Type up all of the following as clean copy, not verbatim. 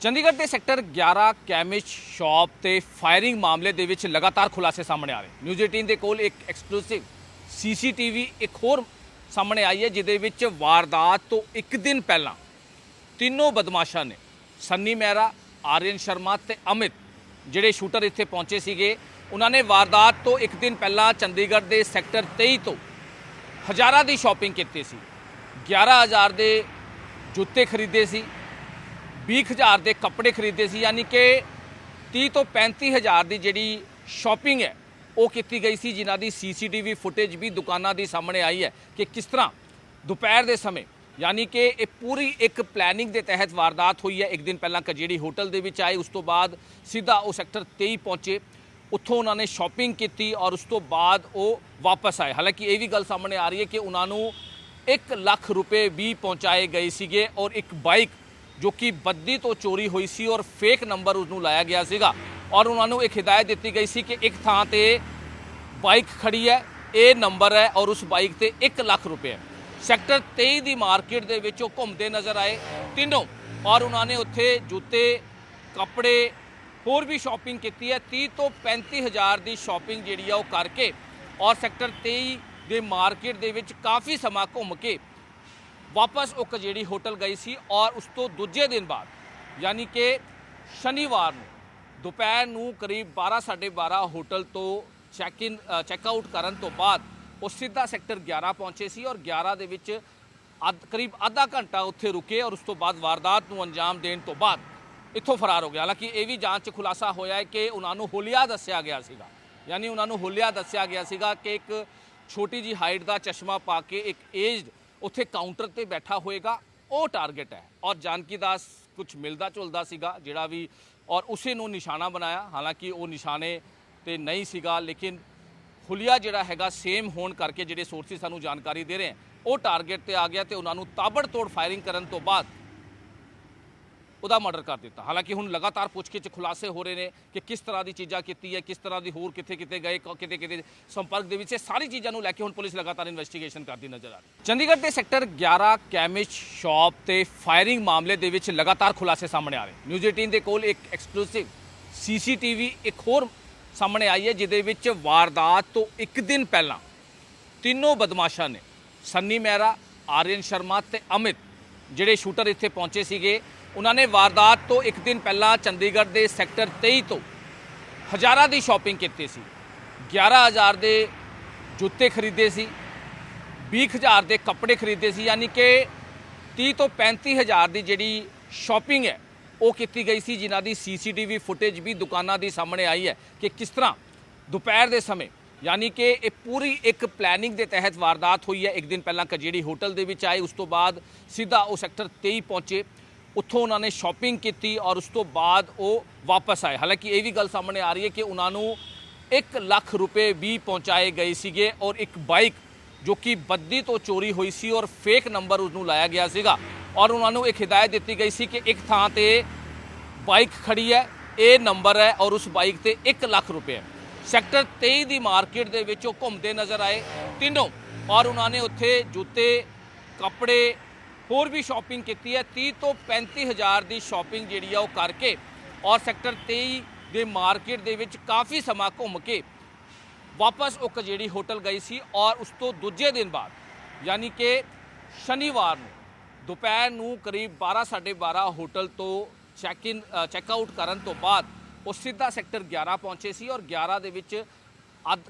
ਚੰਡੀਗੜ੍ਹ ਦੇ sector 11 chemist shop ਤੇ firing ਮਾਮਲੇ ਦੇ ਵਿੱਚ ਲਗਾਤਾਰ ਖੁਲਾਸੇ ਸਾਹਮਣੇ ਆ ਰਹੇ। ਨਿਊਜ਼ 18 ਦੇ ਕੋਲ ਇੱਕ ਐਕਸਕਲੂਸਿਵ ਸੀਸੀਟੀਵੀ ਇੱਕ ਹੋਰ ਸਾਹਮਣੇ ਆਈ ਹੈ, ਜਿਹਦੇ ਵਿੱਚ ਵਾਰਦਾਤ ਤੋਂ ਇੱਕ ਦਿਨ ਪਹਿਲਾਂ ਤਿੰਨੋਂ ਬਦਮਾਸ਼ਾਂ ਨੇ ਸੰਨੀ ਮਹਿਰਾ, ਆਰੀਅਨ ਸ਼ਰਮਾ ਤੇ ਅਮਿਤ ਜਿਹੜੇ ਸ਼ੂਟਰ ਇੱਥੇ ਪਹੁੰਚੇ ਸੀਗੇ, ਉਹਨਾਂ ਨੇ ਵਾਰਦਾਤ ਤੋਂ ਇੱਕ ਦਿਨ ਪਹਿਲਾਂ ਚੰਡੀਗੜ੍ਹ ਦੇ ਸੈਕਟਰ 23 ਤੋਂ ਹਜ਼ਾਰਾਂ ਦੀ ਸ਼ਾਪਿੰਗ ਕੀਤੀ ਸੀ। 11,000 ਦੇ ਜੁੱਤੇ ਖਰੀਦੇ ਸੀ, 20,000 ਦੇ ਕੱਪੜੇ ਖਰੀਦੇ ਸੀ, ਯਾਨੀ ਕਿ 30 ਤੋਂ 35,000 ਦੀ ਜਿਹੜੀ ਸ਼ਾਪਿੰਗ ਹੈ ਉਹ ਕੀਤੀ ਗਈ ਸੀ, ਜਿਨ੍ਹਾਂ ਦੀ ਸੀਸੀਟੀਵੀ ਫੁਟੇਜ ਵੀ ਦੁਕਾਨਾਂ ਦੀ ਸਾਹਮਣੇ ਆਈ ਹੈ ਕਿ ਕਿਸ ਤਰ੍ਹਾਂ ਦੁਪਹਿਰ ਦੇ ਸਮੇਂ, ਯਾਨੀ ਕਿ ਇਹ ਪੂਰੀ ਇੱਕ ਪਲੈਨਿੰਗ ਦੇ ਤਹਿਤ ਵਾਰਦਾਤ ਹੋਈ ਹੈ। ਇੱਕ ਦਿਨ ਪਹਿਲਾਂ ਕਜੇੜੀ ਹੋਟਲ ਦੇ ਵਿੱਚ ਆਏ, ਉਸ ਤੋਂ ਬਾਅਦ ਸਿੱਧਾ ਉਹ ਸੈਕਟਰ 23 ਪਹੁੰਚੇ, ਉੱਥੋਂ ਉਹਨਾਂ ਨੇ ਸ਼ਾਪਿੰਗ ਕੀਤੀ ਔਰ ਉਸ ਤੋਂ ਬਾਅਦ ਉਹ ਵਾਪਸ ਆਏ। ਹਾਲਾਂਕਿ ਇਹ ਵੀ ਗੱਲ ਸਾਹਮਣੇ ਆ ਰਹੀ ਹੈ ਕਿ ਉਹਨਾਂ ਨੂੰ 1 ਲੱਖ ਰੁਪਏ ਵੀ ਪਹੁੰਚਾਏ ਗਏ ਸੀਗੇ ਔਰ ਇੱਕ ਬਾਈਕ ਜੋ ਕਿ ਬੱਦੀ ਤੋਂ ਚੋਰੀ ਹੋਈ ਸੀ ਔਰ ਫੇਕ ਨੰਬਰ ਉਸ ਨੂੰ ਲਾਇਆ ਗਿਆ ਸੀਗਾ ਔਰ ਉਹਨਾਂ ਨੂੰ ਇੱਕ ਹਿਦਾਇਤ ਦਿੱਤੀ ਗਈ ਸੀ ਕਿ ਇੱਕ ਥਾਂ ਤੇ ਬਾਈਕ ਖੜੀ ਹੈ, ਇਹ ਨੰਬਰ ਹੈ ਔਰ ਉਸ ਬਾਈਕ ਤੇ 1 ਲੱਖ ਰੁਪਏ ਹੈ। ਸੈਕਟਰ 23 ਦੀ ਮਾਰਕੀਟ ਦੇ ਵਿੱਚ ਉਹ ਘੁੰਮਦੇ ਨਜ਼ਰ ਆਏ ਤਿੰਨੋਂ ਔਰ ਉਹਨਾਂ ਨੇ ਉੱਥੇ ਜੁੱਤੇ, ਕੱਪੜੇ, ਹੋਰ ਵੀ ਸ਼ਾਪਿੰਗ ਕੀਤੀ ਹੈ। 30 ਤੋਂ 35,000 ਦੀ ਸ਼ਾਪਿੰਗ ਜਿਹੜੀ ਆ ਉਹ ਕਰਕੇ ਔਰ ਸੈਕਟਰ 23 ਦੇ ਮਾਰਕੀਟ ਦੇ ਵਿੱਚ ਕਾਫੀ ਸਮਾਂ ਘੁੰਮ ਕੇ ਵਾਪਸ ਉਹ ਕਜੇੜੀ ਹੋਟਲ ਗਈ ਸੀ ਔਰ ਉਸ ਤੋਂ ਦੂਜੇ ਦਿਨ ਬਾਅਦ ਯਾਨੀ ਕਿ ਸ਼ਨੀਵਾਰ ਨੂੰ ਦੁਪਹਿਰ ਨੂੰ ਕਰੀਬ 12:30 ਹੋਟਲ ਤੋਂ ਚੈੱਕਆਊਟ ਕਰਨ ਤੋਂ ਬਾਅਦ ਉਹ ਸਿੱਧਾ ਸੈਕਟਰ 11 ਪਹੁੰਚੇ ਸੀ ਔਰ 11 ਦੇ ਵਿੱਚ ਕਰੀਬ ਅੱਧਾ ਘੰਟਾ ਉੱਥੇ ਰੁਕੇ ਔਰ ਉਸ ਤੋਂ ਬਾਅਦ ਵਾਰਦਾਤ ਨੂੰ ਅੰਜਾਮ ਦੇਣ ਤੋਂ ਬਾਅਦ ਇੱਥੋਂ ਫਰਾਰ ਹੋ ਗਿਆ। ਹਾਲਾਂਕਿ ਇਹ ਵੀ ਜਾਂਚ 'ਚ ਖੁਲਾਸਾ ਹੋਇਆ ਹੈ ਕਿ ਉਹਨਾਂ ਨੂੰ ਹੁਲੀਆ ਦੱਸਿਆ ਗਿਆ ਸੀਗਾ, ਯਾਨੀ ਉਹਨਾਂ ਨੂੰ ਹੁਲੀਆ ਦੱਸਿਆ ਗਿਆ ਸੀਗਾ ਕਿ ਇੱਕ ਛੋਟੀ ਜੀ ਹਾਈਟ ਦਾ ਚਸ਼ਮਾ ਪਾ ਕੇ ਇੱਕ ਏਜਡ ਉੱਥੇ ਕਾਊਂਟਰ ਤੇ ਬੈਠਾ ਹੋਏਗਾ, ਉਹ ਟਾਰਗੇਟ ਹੈ ਔਰ ਜਾਨਕੀ ਦਾਸ ਕੁਝ ਮਿਲਦਾ ਝੁਲਦਾ ਸੀਗਾ ਜਿਹੜਾ ਵੀ ਔਰ ਉਸੇ ਨੂੰ ਨਿਸ਼ਾਨਾ ਬਣਾਇਆ। ਹਾਲਾਂਕਿ ਉਹ ਨਿਸ਼ਾਨੇ ਤੇ ਨਹੀਂ ਸੀਗਾ, ਲੇਕਿਨ ਹੁਲੀਆ ਜਿਹੜਾ ਹੈਗਾ ਸੇਮ ਹੋਣ ਕਰਕੇ ਜਿਹੜੇ ਸੋਰਸਿਸ ਸਾਨੂੰ ਜਾਣਕਾਰੀ ਦੇ ਰਹੇ ਹਨ ਉਹ ਟਾਰਗੇਟ ਤੇ ਆ ਗਿਆ ਤੇ ਉਹਨਾਂ ਨੂੰ ਤਾਬੜਤੋੜ ਫਾਇਰਿੰਗ ਕਰਨ ਤੋਂ ਬਾਅਦ ਉਹਦਾ ਮਰਡਰ ਕਰ ਦਿੱਤਾ। ਹਾਲਾਂਕਿ ਹੁਣ ਲਗਾਤਾਰ ਪੁੱਛਗਿੱਛ 'ਚ ਖੁਲਾਸੇ ਹੋ ਰਹੇ ਨੇ ਕਿ ਕਿਸ ਤਰ੍ਹਾਂ ਦੀ ਚੀਜ਼ਾਂ ਕੀਤੀ ਹੈ, ਕਿਸ ਤਰ੍ਹਾਂ ਦੀ ਹੋਰ ਕਿੱਥੇ ਗਏ, ਕਿਤੇ ਸੰਪਰਕ ਦੇ ਵਿੱਚ, ਇਹ ਸਾਰੀ ਚੀਜ਼ਾਂ ਨੂੰ ਲੈ ਕੇ ਹੁਣ ਪੁਲਿਸ ਲਗਾਤਾਰ ਇਨਵੈਸਟੀਗੇਸ਼ਨ ਕਰਦੀ ਨਜ਼ਰ ਆ ਰਹੀ। ਚੰਡੀਗੜ੍ਹ ਦੇ ਸੈਕਟਰ 11 ਕੈਮਿਸਟ ਸ਼ਾਪ ਤੇ ਫਾਇਰਿੰਗ ਮਾਮਲੇ ਦੇ ਵਿੱਚ ਲਗਾਤਾਰ ਖੁਲਾਸੇ ਸਾਹਮਣੇ ਆ ਰਹੇ। ਨਿਊਜ਼ 18 ਦੇ ਕੋਲ ਇੱਕ ਐਕਸਕਲੂਸਿਵ ਸੀਸੀਟੀਵੀ ਇੱਕ ਹੋਰ ਸਾਹਮਣੇ ਆਈ ਹੈ, ਜਿਹਦੇ ਵਿੱਚ ਵਾਰਦਾਤ ਤੋਂ ਇੱਕ ਦਿਨ ਪਹਿਲਾਂ ਤਿੰਨੋਂ ਬਦਮਾਸ਼ਾਂ ਨੇ ਸੰਨੀ ਮਹਿਰਾ, ਆਰੀਅਨ ਸ਼ਰਮਾ ਤੇ ਅਮਿਤ ਜਿਹੜੇ ਸ਼ੂਟਰ ਇੱਥੇ ਪਹੁੰਚੇ ਸੀਗੇ, ਉਹਨਾਂ ਨੇ ਵਾਰਦਾਤ ਤੋਂ ਇੱਕ ਦਿਨ ਪਹਿਲਾਂ ਚੰਡੀਗੜ੍ਹ ਦੇ ਸੈਕਟਰ 23 ਤੋਂ ਹਜ਼ਾਰਾਂ ਦੀ ਸ਼ਾਪਿੰਗ ਕੀਤੀ ਸੀ। 11,000 ਦੇ ਜੁੱਤੇ ਖਰੀਦੇ ਸੀ, 20,000 ਦੇ ਕੱਪੜੇ ਖਰੀਦੇ ਸੀ, ਯਾਨੀ ਕਿ 30 ਤੋਂ 35,000 ਦੀ ਜਿਹੜੀ ਸ਼ਾਪਿੰਗ ਹੈ ਉਹ ਕੀਤੀ ਗਈ ਸੀ, ਜਿਨ੍ਹਾਂ ਦੀ ਸੀਸੀਟੀਵੀ ਫੁਟੇਜ ਵੀ ਦੁਕਾਨਾਂ ਦੀ ਸਾਹਮਣੇ ਆਈ ਹੈ ਕਿ ਕਿਸ ਤਰ੍ਹਾਂ ਦੁਪਹਿਰ ਦੇ ਸਮੇਂ, ਯਾਨੀ ਕਿ ਇਹ ਪੂਰੀ ਇੱਕ ਪਲੈਨਿੰਗ ਦੇ ਤਹਿਤ ਵਾਰਦਾਤ ਹੋਈ ਹੈ। ਇੱਕ ਦਿਨ ਪਹਿਲਾਂ ਕਜੇੜੀ ਹੋਟਲ ਦੇ ਵਿੱਚ ਆਏ, ਉਸ ਤੋਂ ਬਾਅਦ ਸਿੱਧਾ ਉਹ ਸੈਕਟਰ 23 ਪਹੁੰਚੇ, ਉੱਥੋਂ ਉਹਨਾਂ ਨੇ ਸ਼ਾਪਿੰਗ ਕੀਤੀ ਔਰ ਉਸ ਤੋਂ ਬਾਅਦ ਉਹ ਵਾਪਸ ਆਏ। ਹਾਲਾਂਕਿ ਇਹ ਵੀ ਗੱਲ ਸਾਹਮਣੇ ਆ ਰਹੀ ਹੈ ਕਿ ਉਹਨਾਂ ਨੂੰ 1 ਲੱਖ ਰੁਪਏ ਵੀ ਪਹੁੰਚਾਏ ਗਏ ਸੀਗੇ ਔਰ ਇੱਕ ਬਾਈਕ ਜੋ ਕਿ ਬੱਦੀ ਤੋਂ ਚੋਰੀ ਹੋਈ ਸੀ ਔਰ ਫੇਕ ਨੰਬਰ ਉਸ ਨੂੰ ਲਾਇਆ ਗਿਆ ਸੀਗਾ ਔਰ ਉਹਨਾਂ ਨੂੰ ਇੱਕ ਹਿਦਾਇਤ ਦਿੱਤੀ ਗਈ ਸੀ ਕਿ ਇੱਕ ਥਾਂ ਤੇ ਬਾਈਕ ਖੜੀ ਹੈ, ਇਹ ਨੰਬਰ ਹੈ ਔਰ ਉਸ ਬਾਈਕ ਤੇ 1 ਲੱਖ ਰੁਪਏ ਹੈ। ਸੈਕਟਰ 23 ਦੀ ਮਾਰਕੀਟ ਦੇ ਵਿੱਚ ਉਹ ਘੁੰਮਦੇ ਨਜ਼ਰ ਆਏ ਤਿੰਨੋਂ ਔਰ ਉਹਨਾਂ ਨੇ ਉੱਥੇ ਜੁੱਤੇ, ਕੱਪੜੇ, ਹੋਰ ਵੀ ਸ਼ਾਪਿੰਗ ਕੀਤੀ ਹੈ। 30 ਤੋਂ 35,000 ਦੀ ਸ਼ਾਪਿੰਗ ਜਿਹੜੀ ਆ ਉਹ ਕਰਕੇ ਔਰ ਸੈਕਟਰ 23 ਦੇ ਮਾਰਕੀਟ ਦੇ ਵਿੱਚ ਕਾਫੀ ਸਮਾਂ ਘੁੰਮ ਕੇ ਵਾਪਸ ਉਹ ਕਜੇੜੀ ਹੋਟਲ ਗਈ ਸੀ ਔਰ ਉਸ ਤੋਂ ਦੂਜੇ ਦਿਨ ਬਾਅਦ ਯਾਨੀ ਕਿ ਸ਼ਨੀਵਾਰ ਨੂੰ ਦੁਪਹਿਰ ਨੂੰ ਕਰੀਬ 12:30 ਹੋਟਲ ਤੋਂ ਚੈੱਕਆਊਟ ਕਰਨ ਤੋਂ ਬਾਅਦ ਉਹ ਸਿੱਧਾ ਸੈਕਟਰ 11 ਪਹੁੰਚੇ ਸੀ ਔਰ 11 ਦੇ ਵਿੱਚ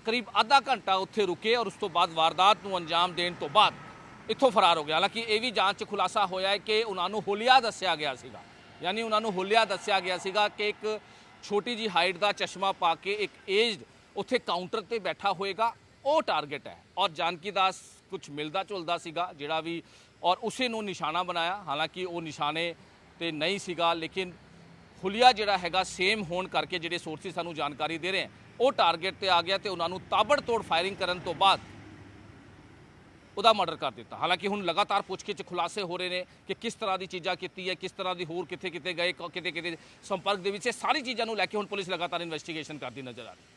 ਕਰੀਬ ਅੱਧਾ ਘੰਟਾ ਉੱਥੇ ਰੁਕੇ ਔਰ ਉਸ ਤੋਂ ਬਾਅਦ ਵਾਰਦਾਤ ਨੂੰ ਅੰਜਾਮ ਦੇਣ ਤੋਂ ਬਾਅਦ ਇੱਥੋਂ ਫਰਾਰ ਹੋ ਗਿਆ। ਹਾਲਾਂਕਿ ਇਹ ਵੀ ਜਾਂਚ 'ਚ ਖੁਲਾਸਾ ਹੋਇਆ ਹੈ ਕਿ ਉਹਨਾਂ ਨੂੰ ਹੁਲੀਆ ਦੱਸਿਆ ਗਿਆ ਸੀਗਾ, ਯਾਨੀ ਉਹਨਾਂ ਨੂੰ ਹੁਲੀਆ ਦੱਸਿਆ ਗਿਆ ਸੀਗਾ ਕਿ ਇੱਕ ਛੋਟੀ ਜੀ ਹਾਈਟ ਦਾ ਚਸ਼ਮਾ ਪਾ ਕੇ ਇੱਕ ਏਜਡ ਉੱਥੇ ਕਾਊਂਟਰ ਤੇ ਬੈਠਾ ਹੋਏਗਾ, ਉਹ ਟਾਰਗੇਟ ਹੈ ਔਰ ਜਾਨਕੀ ਦਾਸ ਕੁਝ ਮਿਲਦਾ ਝੁਲਦਾ ਸੀਗਾ ਜਿਹੜਾ ਵੀ ਔਰ ਉਸੇ ਨੂੰ ਨਿਸ਼ਾਨਾ ਬਣਾਇਆ। ਹਾਲਾਂਕਿ ਉਹ ਨਿਸ਼ਾਨੇ ਤੇ ਨਹੀਂ ਸੀਗਾ, ਲੇਕਿਨ ਹੁਲੀਆ ਜਿਹੜਾ ਹੈਗਾ ਸੇਮ ਹੋਣ ਕਰਕੇ ਜਿਹੜੇ ਸੋਰਸਿਸ ਸਾਨੂੰ ਜਾਣਕਾਰੀ ਦੇ ਰਹੇ ਹਨ ਉਹ ਟਾਰਗੇਟ ਤੇ ਆ ਗਿਆ ਤੇ ਉਹਨਾਂ ਨੂੰ ਤਾਬੜਤੋੜ ਫਾਇਰਿੰਗ ਕਰਨ ਤੋਂ ਬਾਅਦ ਉਹਦਾ ਮਰਡਰ ਕਰ ਦਿੱਤਾ। ਹਾਲਾਂਕਿ ਹੁਣ ਲਗਾਤਾਰ ਪੁੱਛਗਿੱਛ 'ਚ ਖੁਲਾਸੇ ਹੋ ਰਹੇ ਨੇ ਕਿ ਕਿਸ ਤਰ੍ਹਾਂ ਦੀ ਚੀਜ਼ਾਂ ਕੀਤੀ ਹੈ, ਕਿਸ ਤਰ੍ਹਾਂ ਦੀ ਹੋਰ ਕਿੱਥੇ ਗਏ, ਕਿਤੇ ਸੰਪਰਕ ਦੇ ਵਿੱਚ, ਇਹ ਸਾਰੀ ਚੀਜ਼ਾਂ ਨੂੰ ਲੈ ਕੇ ਹੁਣ ਪੁਲਿਸ ਲਗਾਤਾਰ ਇਨਵੈਸਟੀਗੇਸ਼ਨ ਕਰਦੀ ਨਜ਼ਰ ਆ ਰਹੀ।